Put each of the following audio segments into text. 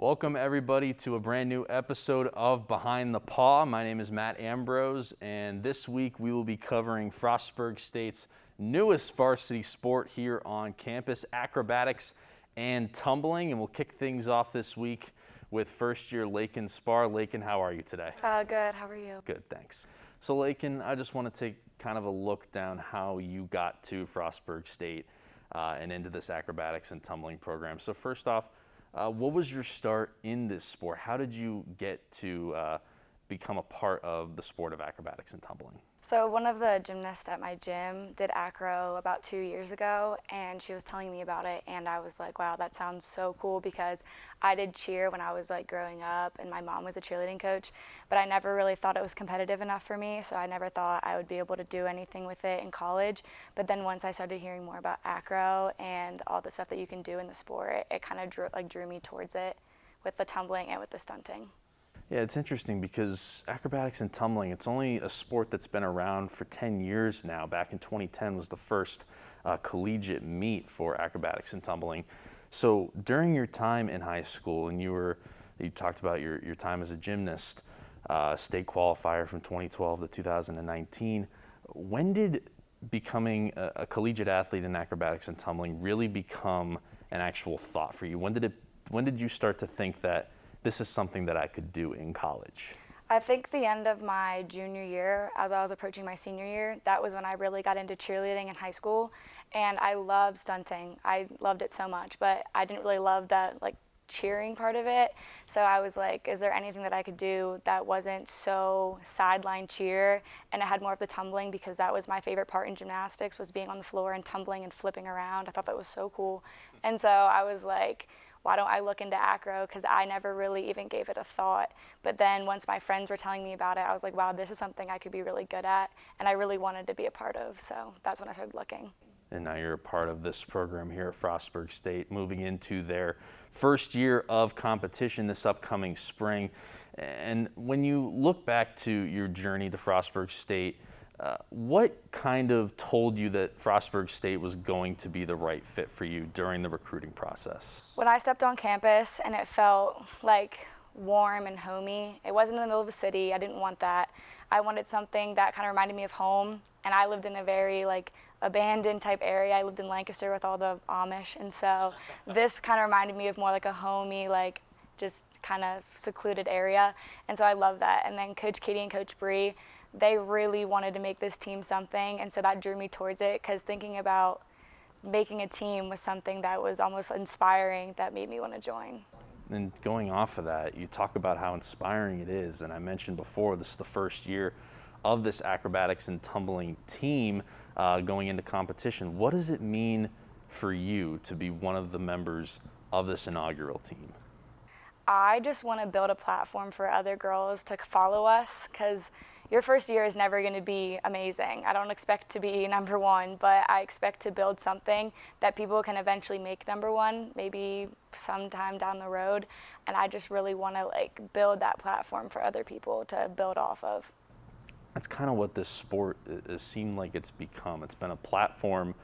Welcome everybody to a brand new episode of Behind the Paw. My name is Matt Ambrose, and this week we will be covering Frostburg State's newest varsity sport here on campus, acrobatics and tumbling. And we'll kick things off this week with first year Laiken Spahr. Laiken, how are you today? Good, how are you? Good, thanks. So Laiken, I just want to take kind of a look down how you got to Frostburg State and into this acrobatics and tumbling program. So first off, what was your start in this sport? How did you get to become a part of the sport of acrobatics and tumbling? So one of the gymnasts at my gym did acro about 2 years ago, and she was telling me about it, and I was like, wow, that sounds so cool, because I did cheer when I was like growing up, and my mom was a cheerleading coach, but I never really thought it was competitive enough for me, so I never thought I would be able to do anything with it in college. But then once I started hearing more about acro and all the stuff that you can do in the sport, it kind of drew me towards it with the tumbling and with the stunting. Yeah, it's interesting because acrobatics and tumbling, it's only a sport that's been around for 10 years now. Back in 2010 was the first collegiate meet for acrobatics and tumbling. So during your time in high school, and you talked about your time as a gymnast, state qualifier from 2012 to 2019, when did becoming a collegiate athlete in acrobatics and tumbling really become an actual thought for you? When did you start to think that this is something that I could do in college? I think the end of my junior year, as I was approaching my senior year, that was when I really got into cheerleading in high school, and I loved stunting. I loved it so much, but I didn't really love that cheering part of it. So I was like, is there anything that I could do that wasn't so sideline cheer, and it had more of the tumbling, because that was my favorite part in gymnastics, was being on the floor and tumbling and flipping around. I thought that was so cool. And so I was like, why don't I look into acro, because I never really even gave it a thought. But then once my friends were telling me about it, I was like, wow, this is something I could be really good at, and I really wanted to be a part of. So that's when I started looking. And now you're a part of this program here at Frostburg State, moving into their first year of competition this upcoming spring. And when you look back to your journey to Frostburg State, what kind of told you that Frostburg State was going to be the right fit for you during the recruiting process? When I stepped on campus and it felt like warm and homey, it wasn't in the middle of a city. I didn't want that. I wanted something that kind of reminded me of home, and I lived in a very abandoned type area. I lived in Lancaster with all the Amish, and so this kind of reminded me of more like a homey, just kind of secluded area, and so I love that. And then Coach Katie and Coach Bree, they really wanted to make this team something, and so that drew me towards it, because thinking about making a team was something that was almost inspiring, that made me want to join. And going off of that, you talk about how inspiring it is, and I mentioned before, this is the first year of this acrobatics and tumbling team going into competition. What does it mean for you to be one of the members of this inaugural team? I just want to build a platform for other girls to follow us, because your first year is never going to be amazing. I don't expect to be number one, but I expect to build something that people can eventually make number one, maybe sometime down the road. And I just really want to build that platform for other people to build off of. That's kind of what this sport has seemed like it's become. It's been a platform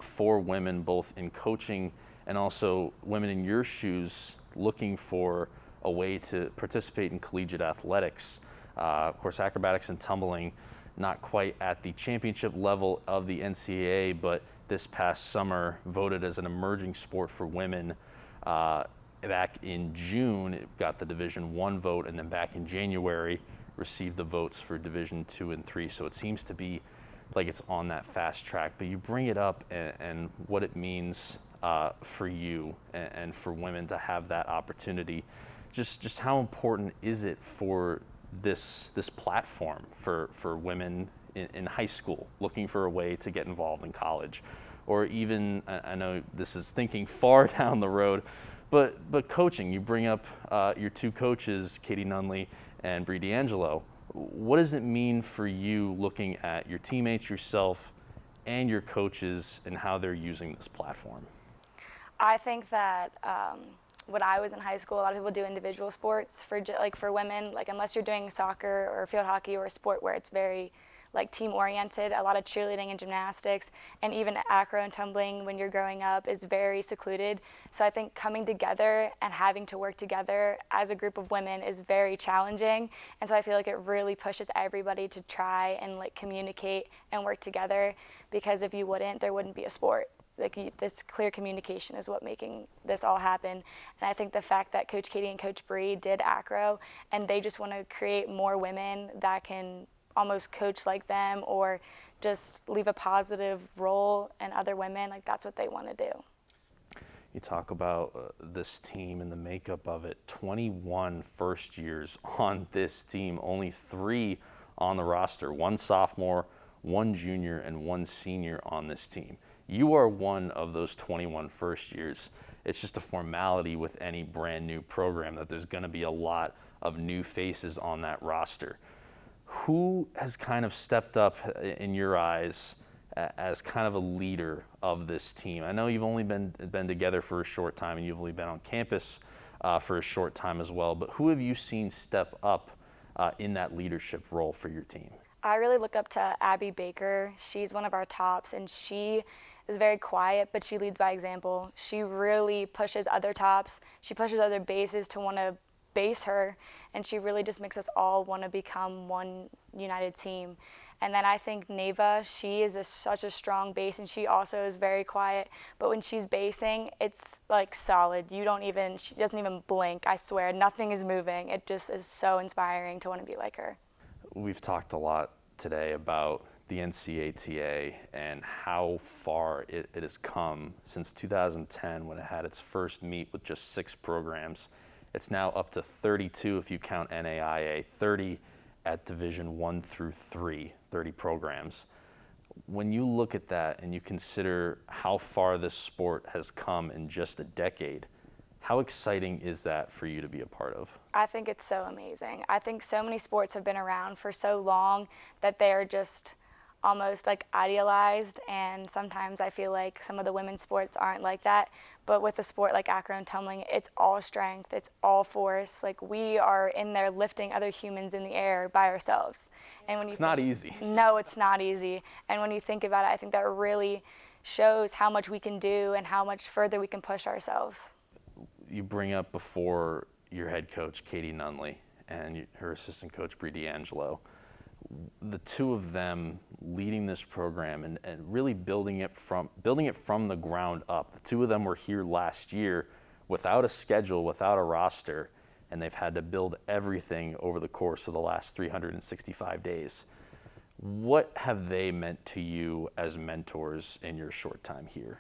for women, both in coaching and also women in your shoes looking for a way to participate in collegiate athletics. Of course, acrobatics and tumbling, not quite at the championship level of the NCAA, but this past summer voted as an emerging sport for women. Back in June, it got the Division I vote, and then back in January, received the votes for Division II and III. So it seems to be like it's on that fast track. But you bring it up and what it means for you and for women to have that opportunity. Just how important is it for this platform for women in high school looking for a way to get involved in college, or even, I know this is thinking far down the road, but coaching? You bring up your two coaches, Katie Nunley and Bree D'Angelo. What does it mean for you looking at your teammates, yourself, and your coaches, and how they're using this platform? I think that when I was in high school, a lot of people do individual sports for women. Unless you're doing soccer or field hockey or a sport where it's very like team oriented. A lot of cheerleading and gymnastics, and even acro and tumbling when you're growing up is very secluded. So I think coming together and having to work together as a group of women is very challenging. And so I feel like it really pushes everybody to try and like communicate and work together, because if you wouldn't, there wouldn't be a sport. Like this clear communication is what making this all happen. And I think the fact that Coach Katie and Coach Bree did acro, and they just want to create more women that can almost coach like them or just leave a positive role in other women, like that's what they want to do. You talk about this team and the makeup of it. 21 first years on this team, only 3 on the roster, 1 sophomore, 1 junior, and 1 senior on this team. You are one of those 21 first years. It's just a formality with any brand new program that there's going to be a lot of new faces on that roster. Who has kind of stepped up in your eyes as kind of a leader of this team? I know you've only been together for a short time, and you've only been on campus for a short time as well, but who have you seen step up in that leadership role for your team? I really look up to Abby Baker. She's one of our tops, and she is very quiet, but she leads by example. She really pushes other tops. She pushes other bases to want to base her, and she really just makes us all want to become one united team. And then I think Neva, she is such a strong base, and she also is very quiet, but when she's basing, it's like solid. She doesn't even blink, I swear. Nothing is moving. It just is so inspiring to want to be like her. We've talked a lot today about the NCATA and how far it has come since 2010, when it had its first meet with just 6 programs. It's now up to 32 if you count NAIA, 30 at Division 1 through 3, 30 programs. When you look at that and you consider how far this sport has come in just a decade, how exciting is that for you to be a part of? I think it's so amazing. I think so many sports have been around for so long that they are just almost like idealized, and sometimes I feel like some of the women's sports aren't like that. But with a sport like acro and tumbling, it's all strength, it's all force. Like we are in there lifting other humans in the air by ourselves. And when it's not easy. No, it's not easy. And when you think about it, I think that really shows how much we can do and how much further we can push ourselves. You bring up before your head coach, Katie Nunley, and her assistant coach, Bree D'Angelo. The two of them leading this program and really building it from the ground up. The two of them were here last year without a schedule, without a roster, and they've had to build everything over the course of the last 365 days. What have they meant to you as mentors in your short time here?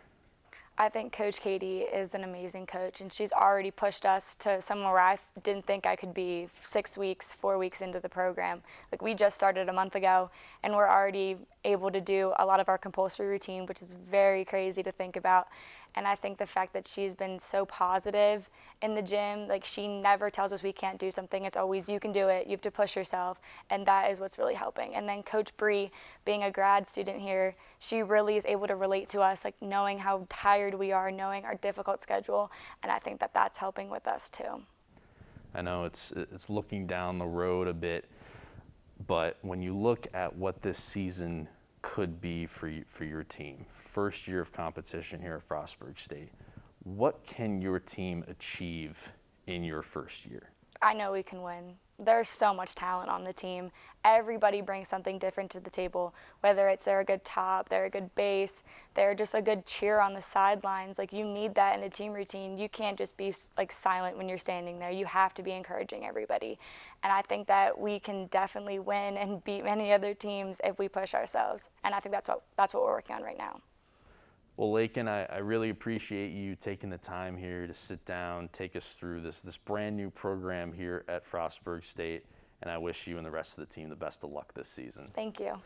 I think Coach Katie is an amazing coach, and she's already pushed us to somewhere where I didn't think I could be 6 weeks, 4 weeks into the program. Like we just started a month ago, and we're already able to do a lot of our compulsory routine, which is very crazy to think about. And I think the fact that she's been so positive in the gym, like she never tells us we can't do something. It's always, you can do it, you have to push yourself. And that is what's really helping. And then Coach Bree, being a grad student here, she really is able to relate to us, like knowing how tired we are, knowing our difficult schedule. And I think that that's helping with us too. I know it's looking down the road a bit, but when you look at what this season could be for your team, first year of competition here at Frostburg State, what can your team achieve in your first year? I know we can win. There's so much talent on the team. Everybody brings something different to the table, whether it's they're a good top, they're a good base, they're just a good cheer on the sidelines. Like you need that in a team routine. You can't just be like silent when you're standing there. You have to be encouraging everybody. And I think that we can definitely win and beat many other teams if we push ourselves. And I think that's what we're working on right now. Well, Laiken, I really appreciate you taking the time here to sit down, take us through this brand new program here at Frostburg State, and I wish you and the rest of the team the best of luck this season. Thank you.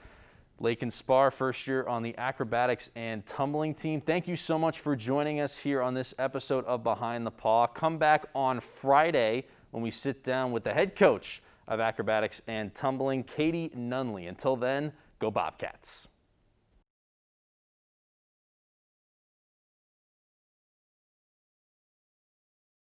Laiken Spahr, first year on the acrobatics and tumbling team. Thank you so much for joining us here on this episode of Behind the Paw. Come back on Friday when we sit down with the head coach of acrobatics and tumbling, Katie Nunley. Until then, go Bobcats.